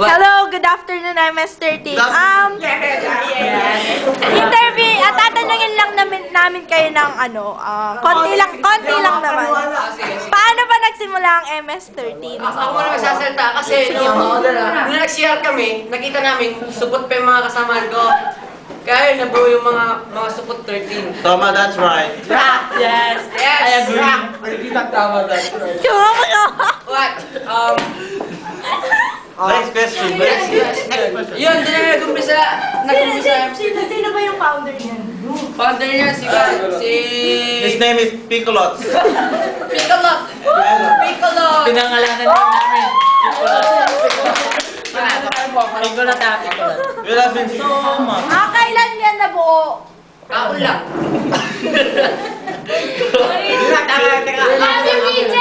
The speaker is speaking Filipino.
Hello, good afternoon, MS13. Interview, tatanungin lang namin kayo ng konti lang naman. Paano ba nagsimula ang MS13? Ako muna magsasalita kasi nung nag-share kami, nakita namin supot pa yung mga kasama ko. Kaya nabuo yung mga supot 13. Tama, that's right. Yes! Yes! I agree. Tama, that's right. What? Next question. Next question. Yun, din na nag-umpisa. Sino ba yung founder niya? Founder niya si... His name is Piccolo. Piccolo! Piccolo! Pinangalanan din namin. Piccolo tayo. We love him so much. Kailan yan nabuo? Ako lang. Father PJ!